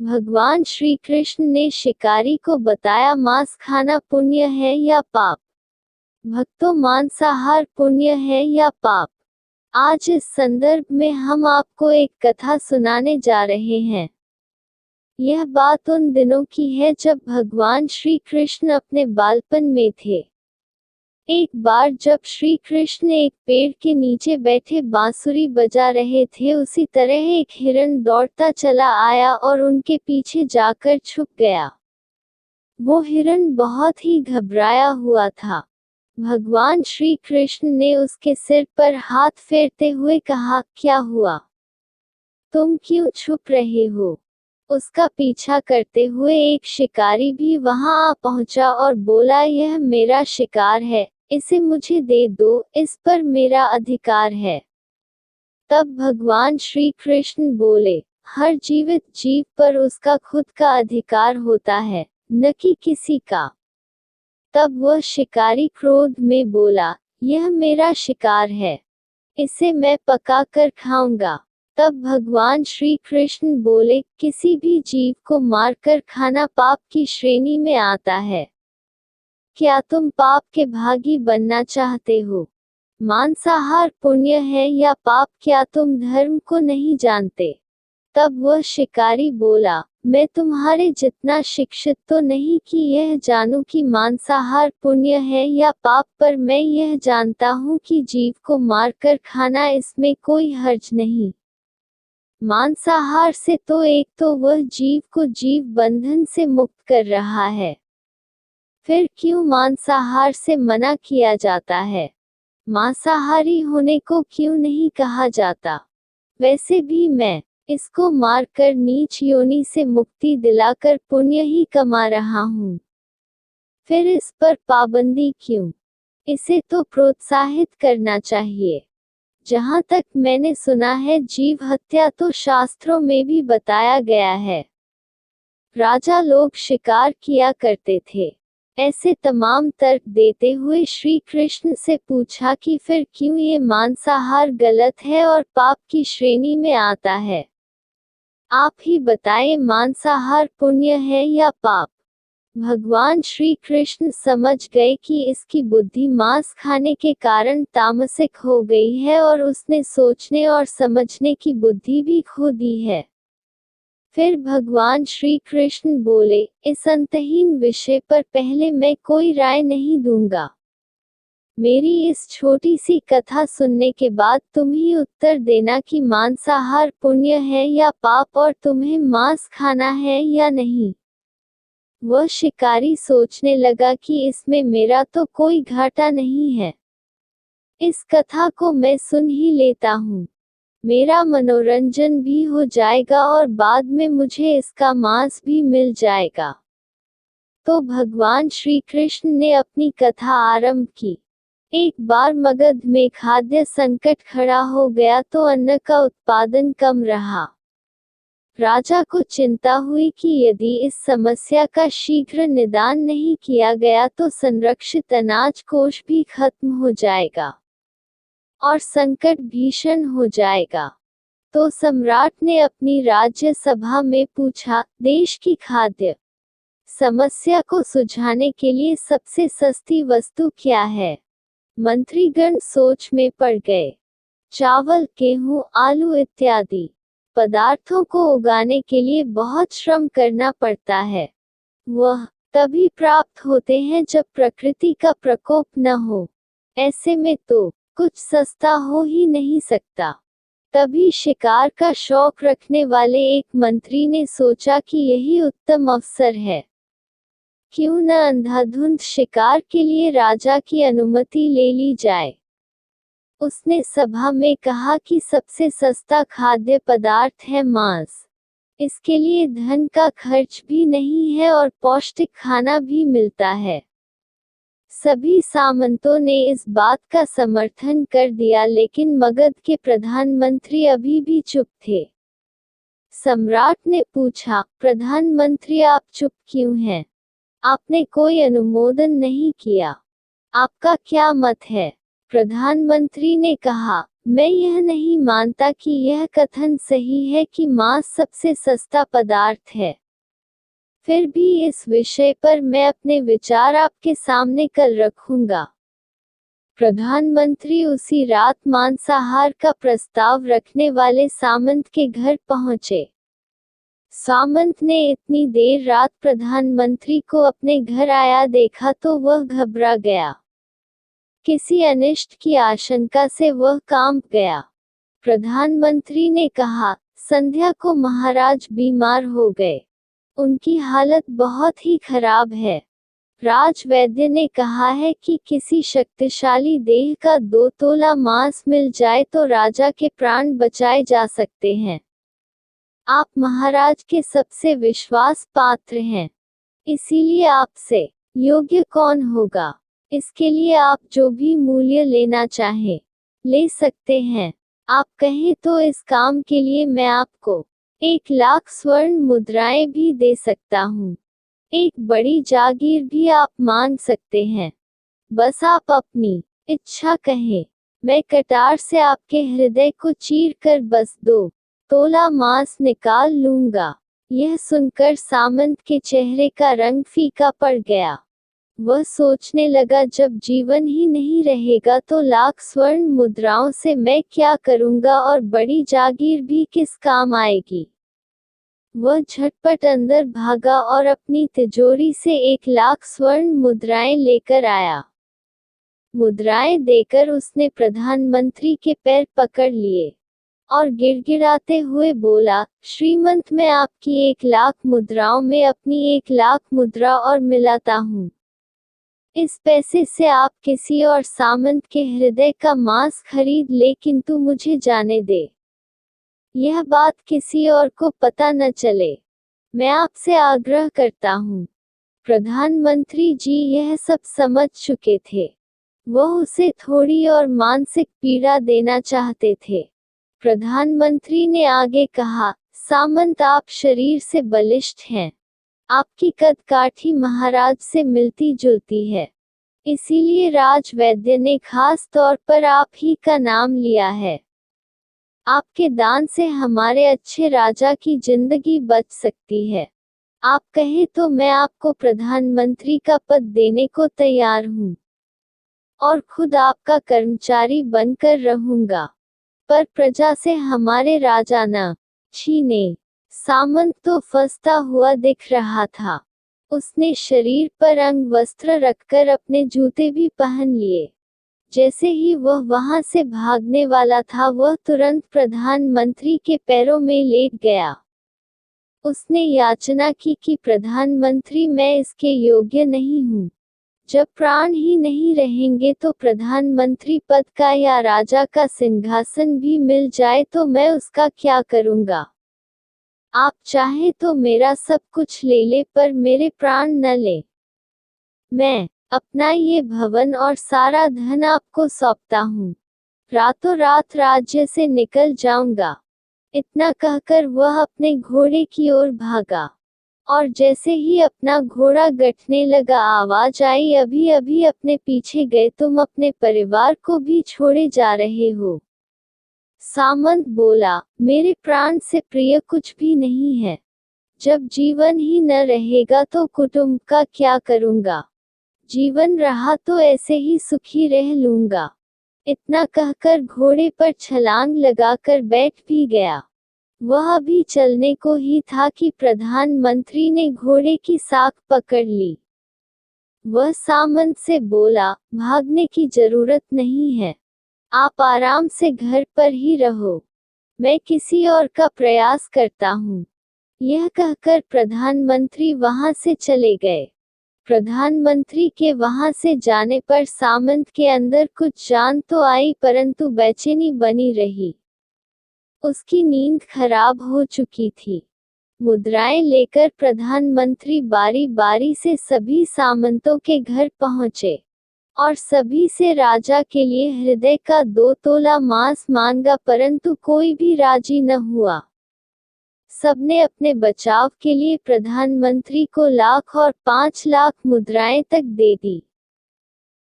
भगवान श्री कृष्ण ने शिकारी को बताया मांस खाना पुण्य है या पाप। भक्तों, मांसाहार पुण्य है या पाप? आज इस संदर्भ में हम आपको एक कथा सुनाने जा रहे हैं। यह बात उन दिनों की है जब भगवान श्री कृष्ण अपने बालपन में थे। एक बार जब श्री कृष्ण एक पेड़ के नीचे बैठे बांसुरी बजा रहे थे, उसी तरह एक हिरण दौड़ता चला आया और उनके पीछे जाकर छुप गया। वो हिरण बहुत ही घबराया हुआ था। भगवान श्री कृष्ण ने उसके सिर पर हाथ फेरते हुए कहा, क्या हुआ? तुम क्यों छुप रहे हो? उसका पीछा करते हुए एक शिकारी भी वहां आ पहुंचा और बोला, यह मेरा शिकार है, इसे मुझे दे दो, इस पर मेरा अधिकार है। तब भगवान श्री कृष्ण बोले, हर जीवित जीव पर उसका खुद का अधिकार होता है, न कि किसी का। तब वह शिकारी क्रोध में बोला, यह मेरा शिकार है, इसे मैं पका कर खाऊंगा। तब भगवान श्री कृष्ण बोले, किसी भी जीव को मारकर खाना पाप की श्रेणी में आता है। क्या तुम पाप के भागी बनना चाहते हो? मांसाहार पुण्य है या पाप, क्या तुम धर्म को नहीं जानते? तब वह शिकारी बोला, मैं तुम्हारे जितना शिक्षित तो नहीं कि यह जानूं कि मांसाहार पुण्य है या पाप, पर मैं यह जानता हूँ कि जीव को मारकर खाना, इसमें कोई हर्ज नहीं। मांसाहार से तो एक तो वह जीव को जीव बंधन से मुक्त कर रहा है, फिर क्यों मांसाहार से मना किया जाता है? मांसाहारी होने को क्यों नहीं कहा जाता? वैसे भी मैं इसको मारकर नीच योनि से मुक्ति दिलाकर पुण्य ही कमा रहा हूँ, फिर इस पर पाबंदी क्यों? इसे तो प्रोत्साहित करना चाहिए। जहाँ तक मैंने सुना है, जीव हत्या तो शास्त्रों में भी बताया गया है। राजा लोग शिकार किया करते थे। ऐसे तमाम तर्क देते हुए श्री कृष्ण से पूछा कि फिर क्यों ये मांसाहार गलत है और पाप की श्रेणी में आता है? आप ही बताएं, मांसाहार पुण्य है या पाप? भगवान श्री कृष्ण समझ गए कि इसकी बुद्धि मांस खाने के कारण तामसिक हो गई है और उसने सोचने और समझने की बुद्धि भी खो दी है। फिर भगवान श्री कृष्ण बोले, इस अंतहीन विषय पर पहले मैं कोई राय नहीं दूंगा। मेरी इस छोटी सी कथा सुनने के बाद तुम ही उत्तर देना कि मांसाहार पुण्य है या पाप, और तुम्हें मांस खाना है या नहीं। वह शिकारी सोचने लगा कि इसमें मेरा तो कोई घाटा नहीं है, इस कथा को मैं सुन ही लेता हूँ, मेरा मनोरंजन भी हो जाएगा और बाद में मुझे इसका मांस भी मिल जाएगा। तो भगवान श्री कृष्ण ने अपनी कथा आरंभ की। एक बार मगध में खाद्य संकट खड़ा हो गया तो अन्न का उत्पादन कम रहा। राजा को चिंता हुई कि यदि इस समस्या का शीघ्र निदान नहीं किया गया तो संरक्षित अनाज कोष भी खत्म हो जाएगा और संकट भीषण हो जाएगा। तो सम्राट ने अपनी राज्य सभा में पूछा, देश की खाद्य समस्या को सुलझाने के लिए सबसे सस्ती वस्तु क्या है? मंत्रीगण सोच में पड़ गए। चावल, गेहूं, आलू इत्यादि पदार्थों को उगाने के लिए बहुत श्रम करना पड़ता है। वह तभी प्राप्त होते हैं जब प्रकृति का प्रकोप न हो। ऐसे में तो कुछ सस्ता हो ही नहीं सकता। तभी शिकार का शौक रखने वाले एक मंत्री ने सोचा कि यही उत्तम अवसर है। क्यों न अंधाधुंध शिकार के लिए राजा की अनुमति ले ली जाए। उसने सभा में कहा कि सबसे सस्ता खाद्य पदार्थ है मांस। इसके लिए धन का खर्च भी नहीं है और पौष्टिक खाना भी मिलता है। सभी सामंतों ने इस बात का समर्थन कर दिया, लेकिन मगध के प्रधानमंत्री अभी भी चुप थे। सम्राट ने पूछा, प्रधानमंत्री आप चुप क्यों हैं? आपने कोई अनुमोदन नहीं किया, आपका क्या मत है? प्रधानमंत्री ने कहा, मैं यह नहीं मानता कि यह कथन सही है कि मांस सबसे सस्ता पदार्थ है। फिर भी इस विषय पर मैं अपने विचार आपके सामने कल रखूंगा। प्रधानमंत्री उसी रात मांसाहार का प्रस्ताव रखने वाले सामंत के घर पहुंचे। सामंत ने इतनी देर रात प्रधानमंत्री को अपने घर आया देखा तो वह घबरा गया। किसी अनिष्ट की आशंका से वह कांप गया। प्रधानमंत्री ने कहा, संध्या को महाराज बीमार हो गए। उनकी हालत बहुत ही खराब है। राजवैद्य ने कहा है कि किसी शक्तिशाली देह का 2 तोला मांस मिल जाए तो राजा के प्राण बचाए जा सकते हैं। आप महाराज के सबसे विश्वास पात्र हैं, इसीलिए आपसे योग्य कौन होगा। इसके लिए आप जो भी मूल्य लेना चाहें ले सकते हैं। आप कहें तो इस काम के लिए मैं आपको 1,00,000 स्वर्ण मुद्राएं भी दे सकता हूँ। एक बड़ी जागीर भी आप मांग सकते हैं। बस आप अपनी इच्छा कहें, मैं कटार से आपके हृदय को चीर कर बस 2 तोला मांस निकाल लूंगा। यह सुनकर सामंत के चेहरे का रंग फीका पड़ गया। वह सोचने लगा, जब जीवन ही नहीं रहेगा तो 1,00,000 स्वर्ण मुद्राओं से मैं क्या करूंगा और बड़ी जागीर भी किस काम आएगी। वह झटपट अंदर भागा और अपनी तिजोरी से 1,00,000 स्वर्ण मुद्राएं लेकर आया। मुद्राएं देकर उसने प्रधानमंत्री के पैर पकड़ लिए और गिड़गिड़ाते हुए बोला, श्रीमंत, मैं आपकी 1,00,000 मुद्राओं में अपनी 1,00,000 मुद्रा और मिलाता हूँ। इस पैसे से आप किसी और सामंत के हृदय का मांस खरीद ले, किंतु मुझे जाने दे। यह बात किसी और को पता न चले। मैं आपसे आग्रह करता हूँ। प्रधानमंत्री जी यह सब समझ चुके थे। वह उसे थोड़ी और मानसिक पीड़ा देना चाहते थे। प्रधानमंत्री ने आगे कहा, सामंत, आप शरीर से बलिष्ठ हैं। आपकी कद काठी महाराज से मिलती जुलती है। इसीलिए राजवैद्य ने खास तौर पर आप ही का नाम लिया है। आपके दान से हमारे अच्छे राजा की जिंदगी बच सकती है। आप कहें तो मैं आपको प्रधानमंत्री का पद देने को तैयार हूँ और खुद आपका कर्मचारी बनकर रहूंगा, पर प्रजा से हमारे राजा न छीने। सामंत तो फंसता हुआ दिख रहा था। उसने शरीर पर अंग वस्त्र रखकर अपने जूते भी पहन लिए। जैसे ही वह वहां से भागने वाला था, वह तुरंत प्रधानमंत्री के पैरों में लेट गया। उसने याचना की कि प्रधानमंत्री, मैं इसके योग्य नहीं हूँ। जब प्राण ही नहीं रहेंगे तो प्रधानमंत्री पद का या राजा का सिंहासन भी मिल जाए तो मैं उसका क्या करूँगा। आप चाहे तो मेरा सब कुछ ले ले, पर मेरे प्राण न ले। मैं अपना ये भवन और सारा धन आपको सौंपता हूँ। रातों रात राज्य से निकल जाऊंगा। इतना कहकर वह अपने घोड़े की ओर भागा और जैसे ही अपना घोड़ा गठने लगा, आवाज आई, अभी अभी अपने पीछे गए तुम अपने परिवार को भी छोड़े जा रहे हो। सामंत बोला, मेरे प्राण से प्रिय कुछ भी नहीं है। जब जीवन ही न रहेगा तो कुटुंब का क्या करूंगा। जीवन रहा तो ऐसे ही सुखी रह लूंगा। इतना कहकर घोड़े पर छलांग लगाकर बैठ भी गया। वह अभी चलने को ही था कि प्रधानमंत्री ने घोड़े की साख पकड़ ली। वह सामंत से बोला, भागने की जरूरत नहीं है। आप आराम से घर पर ही रहो। मैं किसी और का प्रयास करता हूँ। यह कहकर प्रधानमंत्री वहां से चले गए। प्रधानमंत्री के वहां से जाने पर सामंत के अंदर कुछ जान तो आई, परंतु बेचैनी बनी रही। उसकी नींद खराब हो चुकी थी। मुद्राएं लेकर प्रधानमंत्री बारी बारी से सभी सामंतों के घर पहुंचे और सभी से राजा के लिए हृदय का 2 तोला मांस मांगा, परंतु कोई भी राजी न हुआ। सबने अपने बचाव के लिए प्रधानमंत्री को 1,00,000 और 5,00,000 मुद्राएं तक दे दी।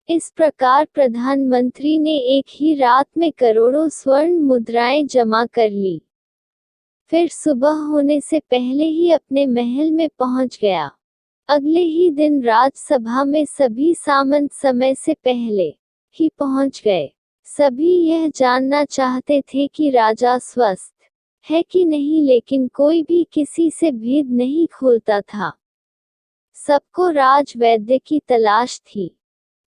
इस प्रकार प्रधानमंत्री ने एक ही रात में करोड़ों स्वर्ण मुद्राएं जमा कर ली। फिर सुबह होने से पहले ही अपने महल में पहुंच गया। अगले ही दिन राज्यसभा में सभी सामंत समय से पहले ही पहुंच गए। सभी यह जानना चाहते थे कि राजा स्वस्थ है कि नहीं, लेकिन कोई भी किसी से भेद नहीं खोलता था। सबको राजवैद्य की तलाश थी,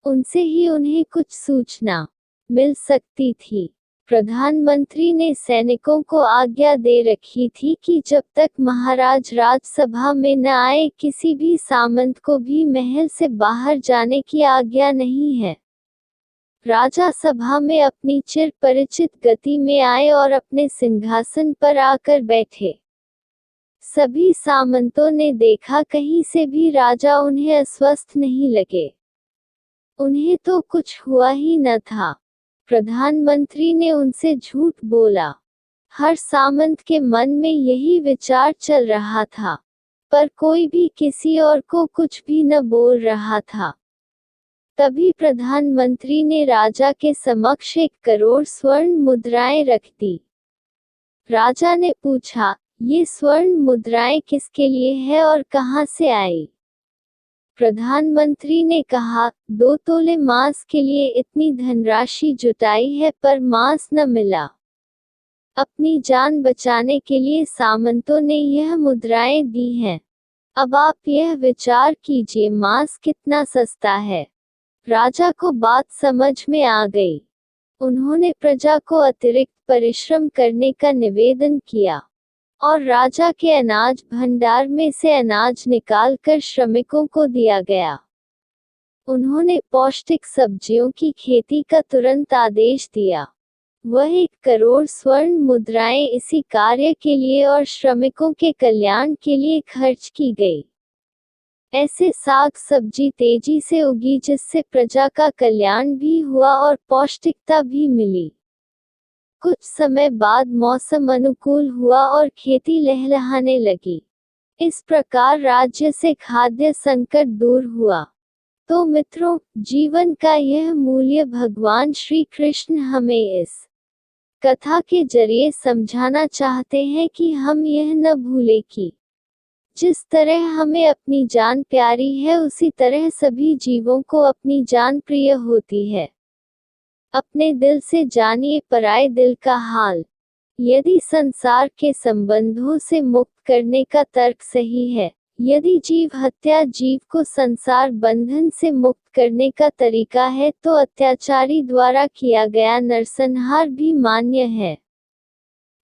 उनसे ही उन्हें कुछ सूचना मिल सकती थी। प्रधानमंत्री ने सैनिकों को आज्ञा दे रखी थी कि जब तक महाराज राज्यसभा में न आए किसी भी सामंत को भी महल से बाहर जाने की आज्ञा नहीं है। राजा सभा में अपनी चिर परिचित गति में आए और अपने सिंहासन पर आकर बैठे। सभी सामंतों ने देखा कहीं से भी राजा उन्हें अस्वस्थ नहीं लगे। उन्हें तो कुछ हुआ ही न था। प्रधानमंत्री ने उनसे झूठ बोला। हर सामंत के मन में यही विचार चल रहा था, पर कोई भी किसी और को कुछ भी न बोल रहा था। तभी प्रधानमंत्री ने राजा के समक्ष 1 करोड़ स्वर्ण मुद्राएं रख दी। राजा ने पूछा, ये स्वर्ण मुद्राएं किसके लिए है और कहां से आई? प्रधानमंत्री ने कहा, 2 तोले मांस के लिए इतनी धनराशि जुटाई है पर मांस न मिला। अपनी जान बचाने के लिए सामंतों ने यह मुद्राएं दी हैं। अब आप यह विचार कीजिए मांस कितना सस्ता है। राजा को बात समझ में आ गई। उन्होंने प्रजा को अतिरिक्त परिश्रम करने का निवेदन किया और राजा के अनाज भंडार में से अनाज निकालकर श्रमिकों को दिया गया। उन्होंने पौष्टिक सब्जियों की खेती का तुरंत आदेश दिया। वह 1 करोड़ स्वर्ण मुद्राएं इसी कार्य के लिए और श्रमिकों के कल्याण के लिए खर्च की गई। ऐसे साग सब्जी तेजी से उगी जिससे प्रजा का कल्याण भी हुआ और पौष्टिकता भी मिली। कुछ समय बाद मौसम अनुकूल हुआ और खेती लहलहाने लगी। इस प्रकार राज्य से खाद्य संकट दूर हुआ। तो मित्रों, जीवन का यह मूल्य भगवान श्री कृष्ण हमें इस कथा के जरिए समझाना चाहते हैं कि हम यह न भूलें कि जिस तरह हमें अपनी जान प्यारी है उसी तरह सभी जीवों को अपनी जान प्रिय होती है। अपने दिल से जानिए पराये दिल का हाल। यदि संसार के संबंधों से मुक्त करने का तर्क सही है, यदि जीव हत्या जीव को संसार बंधन से मुक्त करने का तरीका है, तो अत्याचारी द्वारा किया गया नरसंहार भी मान्य है।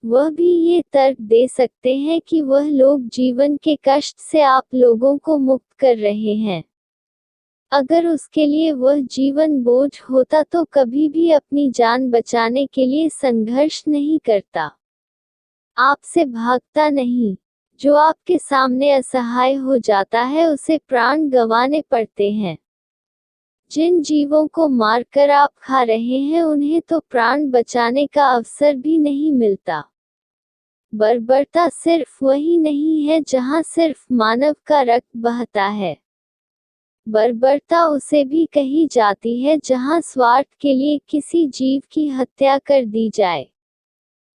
वह भी ये तर्क दे सकते हैं कि वह लोग जीवन के कष्ट से आप लोगों को मुक्त कर रहे हैं। अगर उसके लिए वह जीवन बोझ होता तो कभी भी अपनी जान बचाने के लिए संघर्ष नहीं करता, आपसे भागता नहीं। जो आपके सामने असहाय हो जाता है उसे प्राण गंवाने पड़ते हैं। जिन जीवों को मारकर आप खा रहे हैं उन्हें तो प्राण बचाने का अवसर भी नहीं मिलता। बर्बरता सिर्फ वही नहीं है जहां सिर्फ मानव का रक्त बहता है। बर्बरता उसे भी कही जाती है जहां स्वार्थ के लिए किसी जीव की हत्या कर दी जाए।